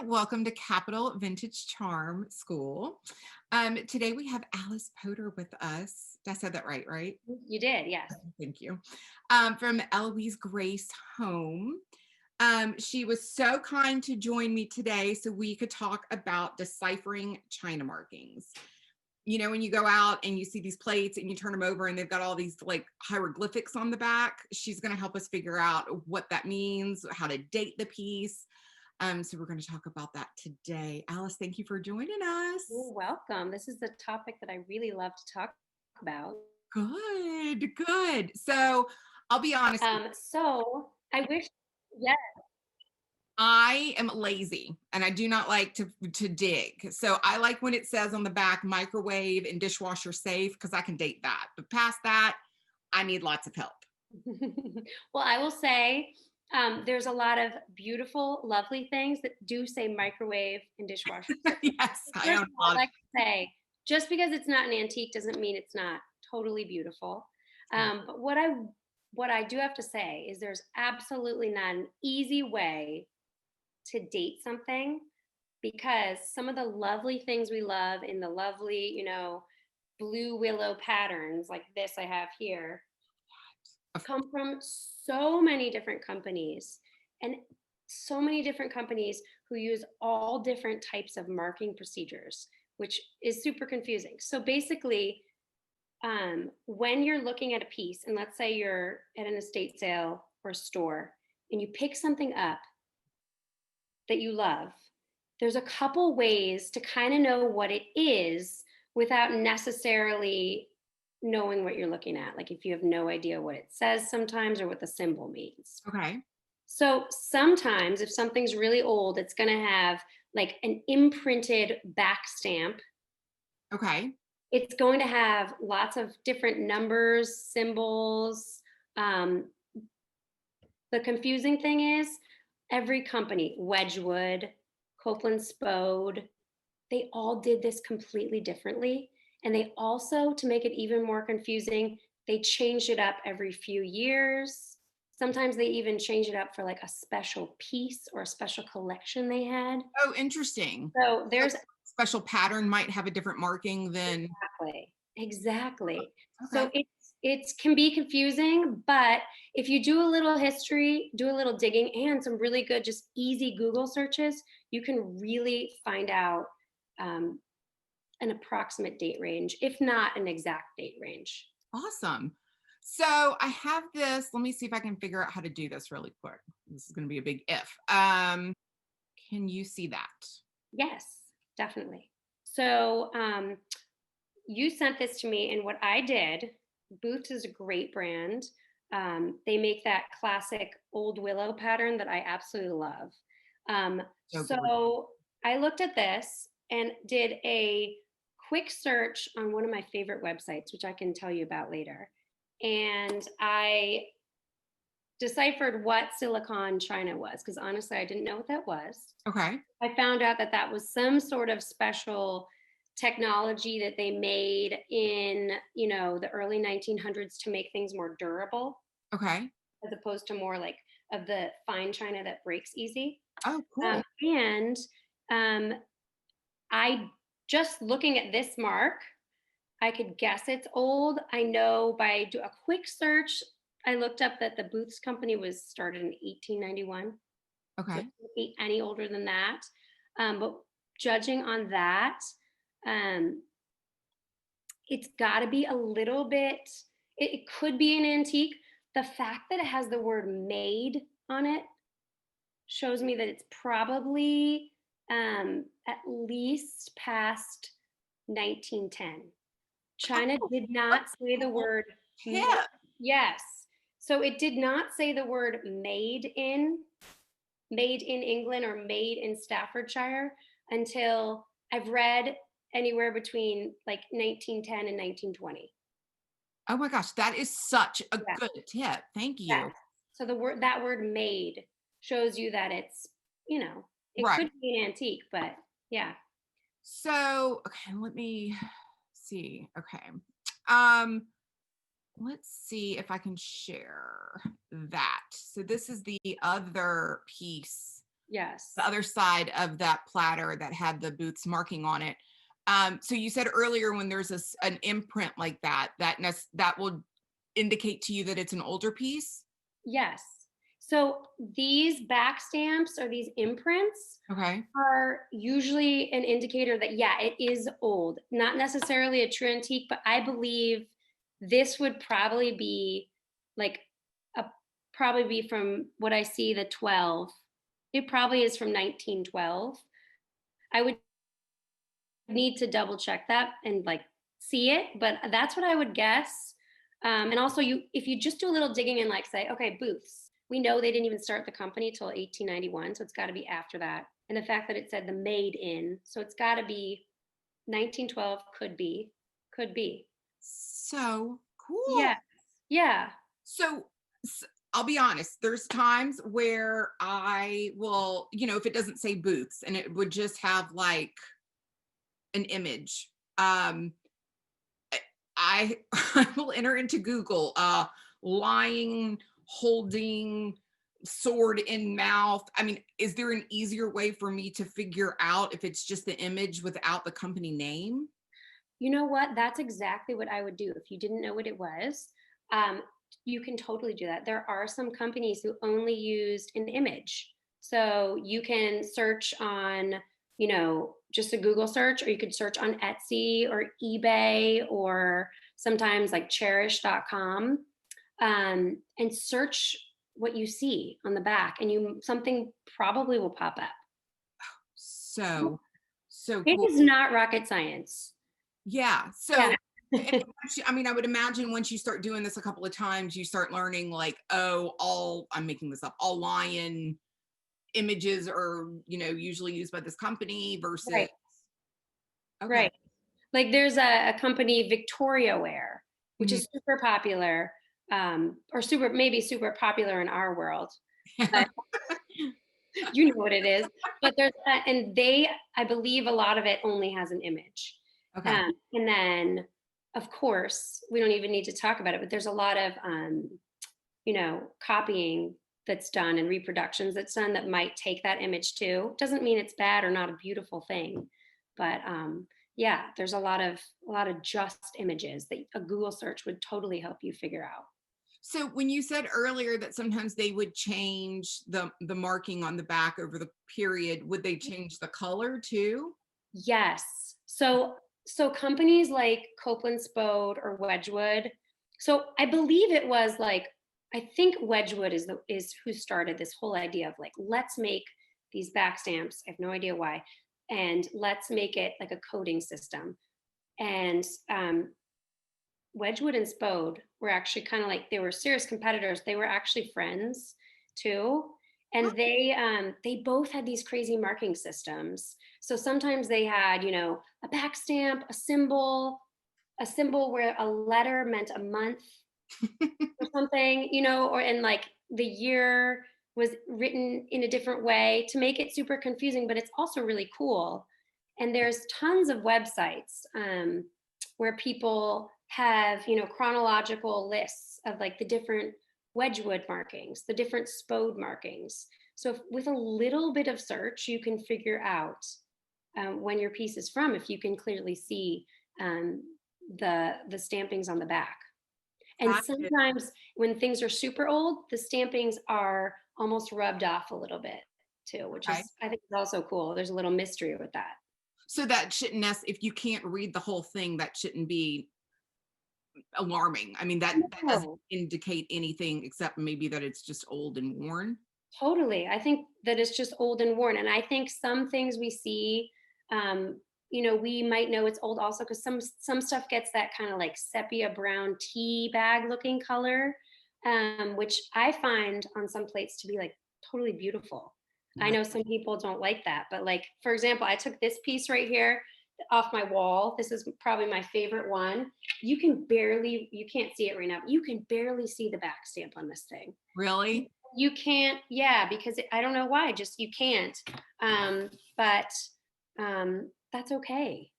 welcome to Capital Vintage Charm School. Today we have Alice Podor with us. Did I say that right? You did, yes. Thank you. From Eloise Grace Home. She was so kind to join me today so we could talk about deciphering China markings. You know, when you go out and you see these plates and you turn them over and they've got all these like hieroglyphics on the back, she's going to help us figure out what that means, how to date the piece. So we're going to talk about that today. Alice, thank you for joining us. You're welcome. This is the topic that I really love to talk about. Good. So I'll be honest. So I wish, yes. I am lazy and I do not like to dig. So I like when it says on the back microwave and dishwasher safe because I can date that. But past that, I need lots of help. Well, I will say there's a lot of beautiful, lovely things that do say microwave and dishwasher. Yes, I own a lot. I like to say, just because it's not an antique doesn't mean it's not totally beautiful. But what I do have to say is there's absolutely not an easy way to date something, because some of the lovely things we love in the lovely, blue willow patterns like this I have here come from so many different companies, and so many different companies who use all different types of marking procedures, which is super confusing. So basically, when you're looking at a piece, and let's say you're at an estate sale or store and you pick something up that you love, there's a couple ways to kind of know what it is without necessarily knowing what you're looking at. Like if you have no idea what it says sometimes or what the symbol means. Okay. So sometimes if something's really old, it's going to have like an imprinted back stamp. Okay. It's going to have lots of different numbers, symbols. The confusing thing is every company, Wedgwood, Copeland Spode, they all did this completely differently. And they also, to make it even more confusing, they changed it up every few years. Sometimes they even change it up for like a special piece or a special collection they had. Oh, interesting. So there's a special pattern might have a different marking than exactly. Okay. So it can be confusing, but if you do a little history, do a little digging, and some really good, just easy Google searches, you can really find out an approximate date range, if not an exact date range. Awesome. So I have this. Let me see if I can figure out how to do this really quick. This is going to be a big if. Can you see that? Yes, definitely. So you sent this to me, and what I did, Booths is a great brand. They make that classic old willow pattern that I absolutely love. So I looked at this and did a quick search on one of my favorite websites, which I can tell you about later. And I deciphered what silicon China was, because honestly, I didn't know what that was. Okay. I found out that that was some sort of special technology that they made in, the early 1900s to make things more durable. Okay. As opposed to more like of the fine china that breaks easy. Oh, cool. I just looking at this mark, I could guess it's old. I know by do a quick search, I looked up that the Booths company was started in 1891. Okay. So it can't be any older than that. But judging on that, it's got to be a little bit, it could be an antique. The fact that it has the word made on it shows me that it's probably at least past 1910. China did not say the word made. Yes. So it did not say the word made in England or made in Staffordshire until I've read anywhere between like 1910 and 1920. Oh my gosh, that is such a good tip. Thank you. Yeah. So that word made shows you that it's, it could be an antique, but yeah. So, okay, let me see. Okay. Let's see if I can share that. So this is the other piece Yes. the other side of that platter that had the Booth's marking on it. So you said earlier when there's an imprint like that, that will indicate to you that it's an older piece. Yes. So these back stamps or these imprints Okay. are usually an indicator that, yeah, it is old. Not necessarily a true antique, but I believe this would probably be like a probably be from what I see, the 12. It probably is from 1912. I would need to double check that and like see it, but that's what I would guess. And also, if you just do a little digging and like say, okay, Booths, we know they didn't even start the company till 1891, so it's got to be after that. And the fact that it said the made in, so it's got to be 1912. Could be. So cool. Yeah, yeah, So I'll be honest, there's times where I will, if it doesn't say Booths and it would just have like an image. I I will enter into Google lying, holding, sword in mouth. I mean, is there an easier way for me to figure out if it's just the image without the company name? You know what? That's exactly what I would do if you didn't know what it was. Um, you can totally do that. There are some companies who only used an image. So you can search on, just a Google search, or you could search on Etsy or eBay or sometimes like cherish.com, and search what you see on the back, and something probably will pop up. So It cool. is not rocket science. Yeah. Yeah. I mean, I would imagine once you start doing this a couple of times, you start learning like, oh, I'm making this up, all lion images are, usually used by this company versus. Right. Okay. Right. Like there's a company, Victoria Wear, which Mhm. is super popular, or maybe super popular in our world, but you know what it is. But and I believe a lot of it only has an image. Okay. And then, of course, we don't even need to talk about it, but there's a lot of, copying that's done and reproductions that's done that might take that image too. Doesn't mean it's bad or not a beautiful thing, but yeah, there's a lot of just images that a Google search would totally help you figure out. So when you said earlier that sometimes they would change the marking on the back over the period, would they change the color too? Yes. So companies like Copeland Spode or Wedgwood. So I believe it was like, I think Wedgwood is who started this whole idea of like, let's make these back stamps. I have no idea why, and let's make it like a coding system. And Wedgwood and Spode were actually kind of like, they were serious competitors. They were actually friends too, and they both had these crazy marking systems. So sometimes they had, a back stamp, a symbol where a letter meant a month or something, or and like the year was written in a different way to make it super confusing, but it's also really cool. And there's tons of websites, where people have, chronological lists of like the different Wedgwood markings, the different Spode markings. So with a little bit of search, you can figure out, when your piece is from, if you can clearly see, the stampings on the back. And sometimes when things are super old, the stampings are almost rubbed off a little bit too, which Okay. is, I think, is also cool. There's a little mystery with that. So that shouldn't, if you can't read the whole thing, that shouldn't be alarming. I mean, that doesn't No, indicate anything except maybe that it's just old and worn. totally. I think that it's just old and worn. And I think some things we see, we might know it's old also because some stuff gets that kind of like sepia brown tea bag looking color, which I find on some plates to be like totally beautiful. I know some people don't like that, but like, for example, I took this piece right here off my wall. This is probably my favorite one. You can't see it right now. You can barely see the back stamp on this thing. Really? You can't, yeah, because I don't know why, just you can't. But that's okay.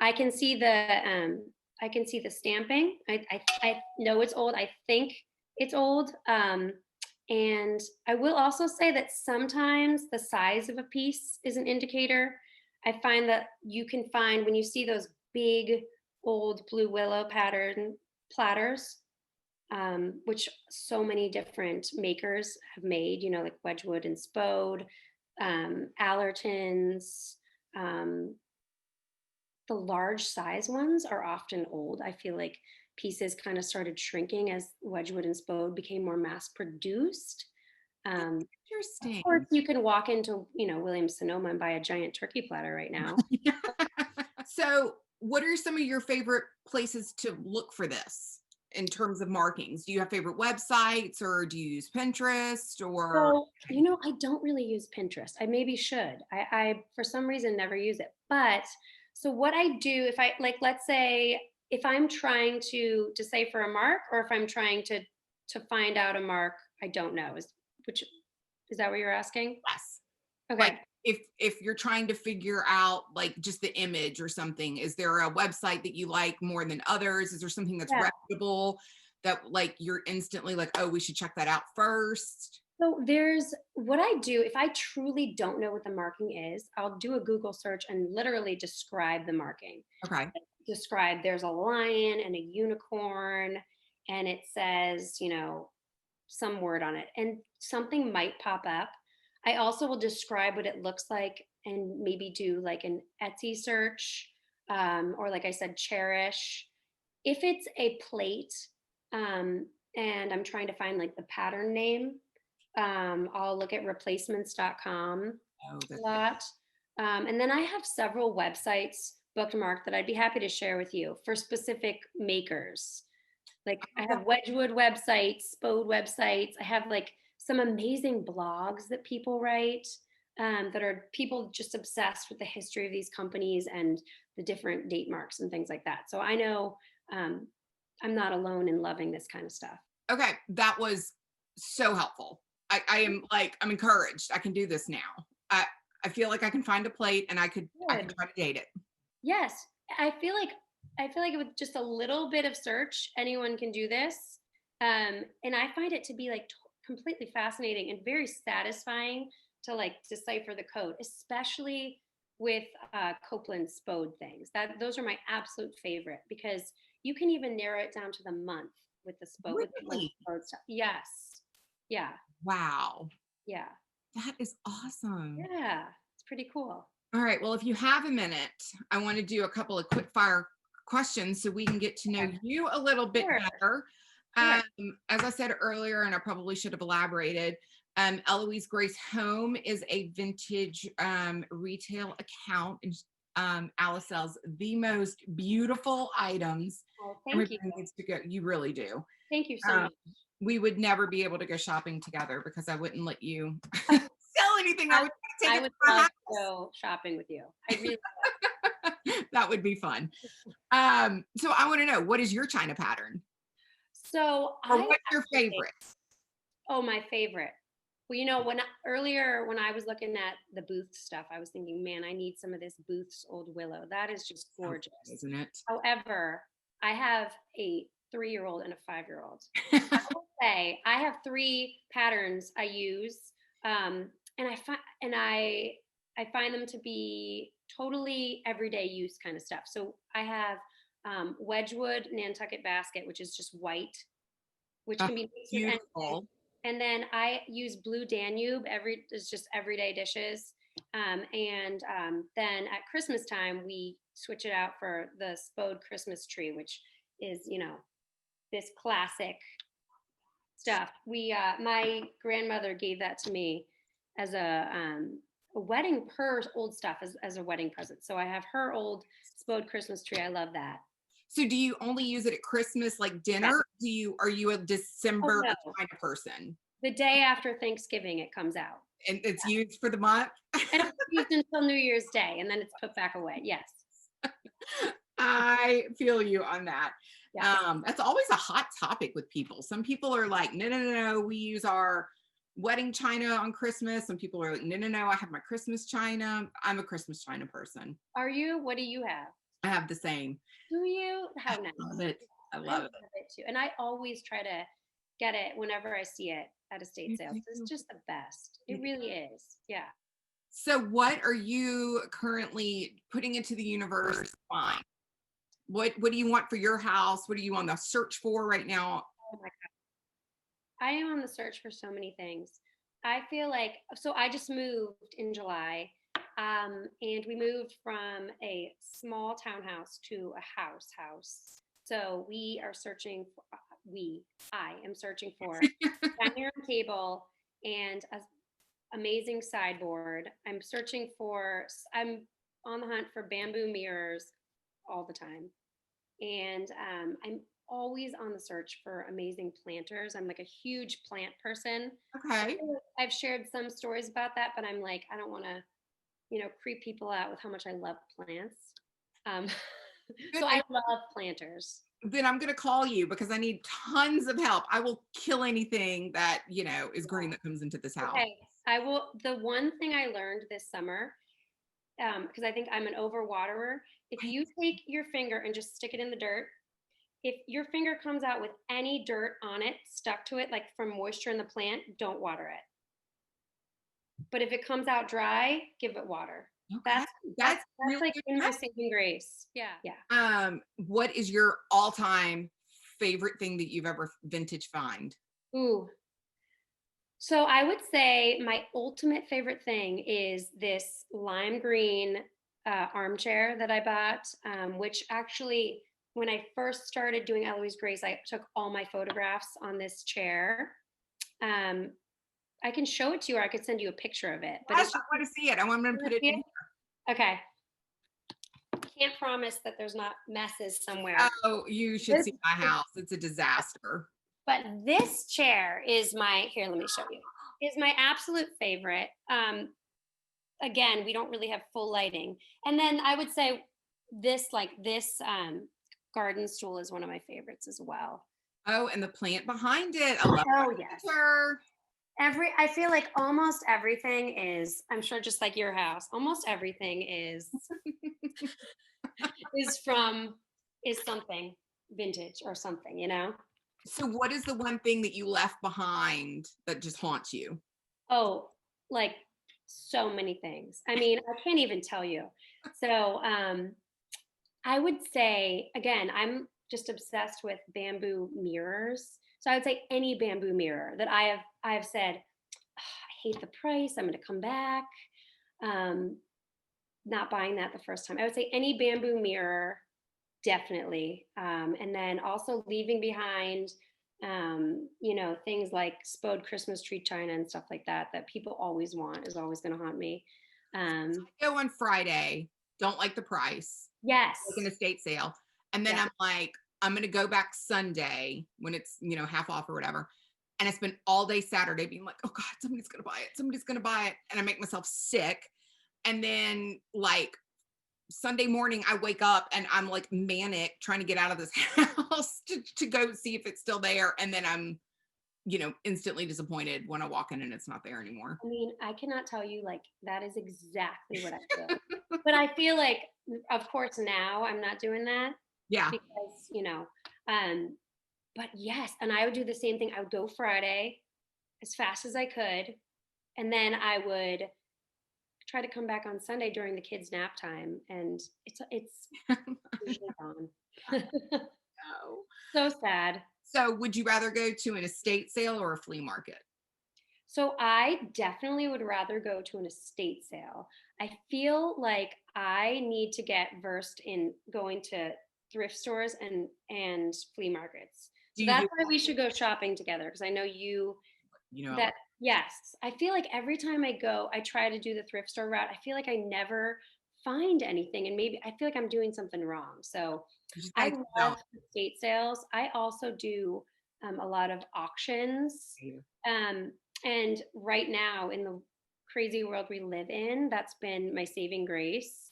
I can see the stamping. I know it's old. I think it's old. And I will also say that sometimes the size of a piece is an indicator. I find that you can find when you see those big old blue willow pattern platters, which so many different makers have made, like Wedgwood and Spode, Allertons. Um, the large size ones are often old. I feel like pieces kind of started shrinking as Wedgwood and Spode became more mass produced. Of course, Interesting. you can walk into, Williams Sonoma and buy a giant turkey platter right now. So, what are some of your favorite places to look for this in terms of markings? Do you have favorite websites, or do you use Pinterest, or? So, I don't really use Pinterest. I maybe should. I for some reason never use it. But so what I do if I like, let's say if I'm trying to decipher a mark, or if I'm trying to find out a mark I don't know, which is that what you're asking? Yes. Okay. Like, if you're trying to figure out like just the image or something, is there a website that you like more than others? Is there something that's Yeah. reputable that like you're instantly like, oh, we should check that out first? So there's what I do if I truly don't know what the marking is, I'll do a Google search and literally describe the marking. Okay. Describe there's a lion and a unicorn, and it says, some word on it, and something might pop up. I also will describe what it looks like and maybe do like an Etsy search, or like I said, cherish. If it's a plate, um, and I'm trying to find like the pattern name, I'll look at replacements.com Oh, a that's good. lot. And then I have several websites bookmarked that I'd be happy to share with you for specific makers. Like I have Wedgwood websites, Spode websites. I have like some amazing blogs that people write, that are people just obsessed with the history of these companies and the different date marks and things like that. So I know, um, I'm not alone in loving this kind of stuff. Okay, that was so helpful. I am like, I'm encouraged. I can do this now. I feel like I can find a plate and I could Good. try to date it. Yes, I feel like with just a little bit of search, anyone can do this. And I find it to be like completely fascinating and very satisfying to like decipher the code, especially with Copeland Spode things. Those are my absolute favorite because you can even narrow it down to the month with the Spode with Really? Spode stuff. Yes, yeah, Wow. yeah, That is awesome. yeah. It's pretty cool. All right. Well, if you have a minute, I want to do a couple of quick fire questions so we can get to know you a little bit Sure, better. sure. As I said earlier, and I probably should have elaborated, Eloise Grace Home is a vintage retail account, and Alice sells the most beautiful items. Oh, thank you. Everybody needs to go. You really do. Thank you so Um, much. we would never be able to go shopping together because I wouldn't let you sell anything. I would take I it would to my love house. to go shopping with you. I really That would be fun. So I want to know, what is your China pattern, so or I what's your actually favorite? oh, my favorite. Well, when I was looking at the Booth stuff, I was thinking, man, I need some of this Booth's old willow. That is just So gorgeous. good, isn't it? However, I have a 3-year-old and a 5-year-old. Will say I have 3 patterns I use, and I find them to be totally everyday use kind of stuff. So I have, Wedgwood Nantucket basket, which is just white, which Oh, can be mixed with anything. beautiful. And then I use Blue Danube. It's just everyday dishes. Then at Christmas time, we switch it out for the Spode Christmas tree, which is, this classic stuff. My grandmother gave that to me as a wedding, her old stuff as a wedding present. So I have her old Spode Christmas tree. I love that. So do you only use it at Christmas, like Yeah. dinner? Are you a Oh December no. kind of person? The day after Thanksgiving, it comes out. And it's used for the month? And it's used until New Year's Day, and then it's put back away. Yes. I feel you on that. Yeah. That's always a hot topic with people. Some people are like, no, no, no, no, we use our wedding china on Christmas. Some people are like, no, no, no, I have my Christmas china. I'm a Christmas china person. Are you? What do you have? I have the same. Do you? How nice. I love it. I I love love it. it too. And I always try to get it whenever I see it at estate Me sales. It's too. just the best. It It really is. Yeah. So what are you currently putting into the universe to find? What do you want for your house? What are you on the search for right now? Oh my I am on the search for so many things. I feel like so I just moved in July, and we moved from a small townhouse to a house. So we are searching. I am searching for dining room table and a amazing sideboard. I'm searching for. I'm on the hunt for bamboo mirrors all the time, and I'm always on the search for amazing planters. I'm like a huge plant person. I Okay. feel like I've shared some stories about that, but I'm like, I don't want to, creep people out with how much I love plants. Um, Good. so I love planters. Then I'm going to call you because I need tons of help. I will kill anything that, is green that comes into this house. Okay, I will. The one thing I learned this summer, because I think I'm an overwaterer, if Right. you take your finger and just stick it in the dirt, if your finger comes out with any dirt on it stuck to it, like from moisture in the plant, don't water it. But if it comes out dry, give it water. Okay. That's that's That's that's really like good in to my saving grace. Yeah, yeah. know. What is your all-time favorite thing that you've ever vintage find? Ooh. So I would say my ultimate favorite thing is this lime green armchair that I bought, which actually, when I first started doing Eloise Grace, I took all my photographs on this chair. Um, I can show it to you, or I could send you a picture of it. But Yes, it's I just, want to see it. I want them you to wanna put it see in. it? Okay. Can't promise that there's not messes somewhere. Oh, you should This, see my house. It's a disaster. but this chair is my, here, let me show you, is my absolute favorite. Again, we don't really have full lighting. And then I would say this garden stool is one of my favorites as well. Oh, and the plant behind it. I love Oh, that yes. picture. I feel like almost everything is, I'm sure just like your house, almost everything is from, is something vintage or something, you know? So what is the one thing that you left behind that just haunts you? Oh, like so many things. I mean, I can't even tell you. So, I would say, again, I'm just obsessed with bamboo mirrors. So I would say any bamboo mirror that I have said, "Ah, I hate the price. I'm going to come back. Um, not buying that the first time. I would say any bamboo mirror, definitely. And then also leaving behind, things like spode Christmas tree china and stuff like that that people always want is always going to haunt me. Um, Go on Friday, don't like the price, yes, like an estate sale. And then yeah. I'm like, I'm gonna go back Sunday when it's, half off or whatever. And I spend all day Saturday being like, oh God, somebody's gonna buy it. Somebody's gonna buy it. And I make myself sick. And then like Sunday morning, I wake up and I'm like manic trying to get out of this house to go see if it's still there. And then I'm, instantly disappointed when I walk in and it's not there anymore. I mean, I cannot tell you, like, that is exactly what I feel. But I feel like, of course, now I'm not doing that Yeah. because, um, but yes, and I would do the same thing. I would go Friday as fast as I could, and then I would try to come back on Sunday during the kids' nap time, and it's usually gone. No. So sad. So would you rather go to an estate sale or a flea market? So I definitely would rather go to an estate sale. I feel like I need to get versed in going to thrift stores and flea markets. Do So you that's do, why we should go shopping together because I know you I that yes. I feel like every time I go, I try to do the thrift store route. I feel like I never find anything and maybe I feel like I'm doing something wrong. So you just I gotta keep love going. estate sales. I also do a lot of auctions. Um, and right now, in the crazy world we live in, that's been my saving grace.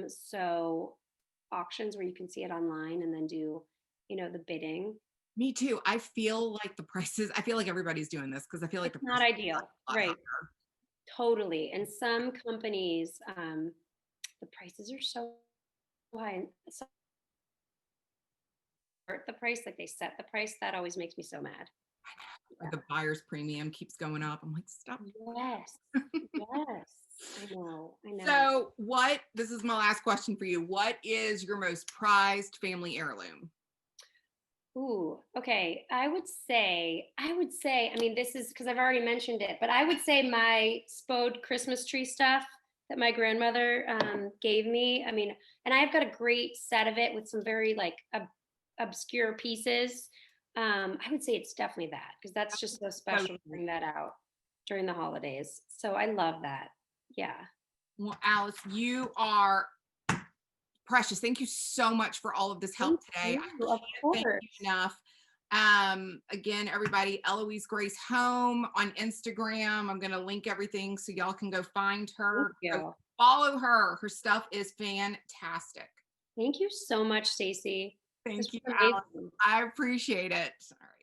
So auctions where you can see it online and then do, the bidding. Me too. I feel like the prices, I feel like everybody's doing this because I feel like the It's not prices ideal, are a lot right? higher. Totally. And some companies, the prices are so high. And the price, like they set the price, that always makes me so mad. Or the buyer's premium keeps going up. I'm like, stop. Yes. Yes. I know. I know. So this is my last question for you. What is your most prized family heirloom? Ooh, okay. I mean, this is because I've already mentioned it, but I would say my Spode Christmas tree stuff that my grandmother gave me. I mean, and I've got a great set of it with some very like obscure pieces. I would say it's definitely that because that's just so special to bring that out during the holidays. So I love that. Yeah. Well, Alice, you are precious. Thank you so much for all of this help today. Thank you, I of can't thank course. you enough. Again, everybody, Eloise Grace Home on Instagram. I'm going to link everything so y'all can go find her. Thank Go you. follow her. Her stuff is fantastic. Thank you so much, Stacey. This Thank you, was Alice. amazing. I appreciate it. All right.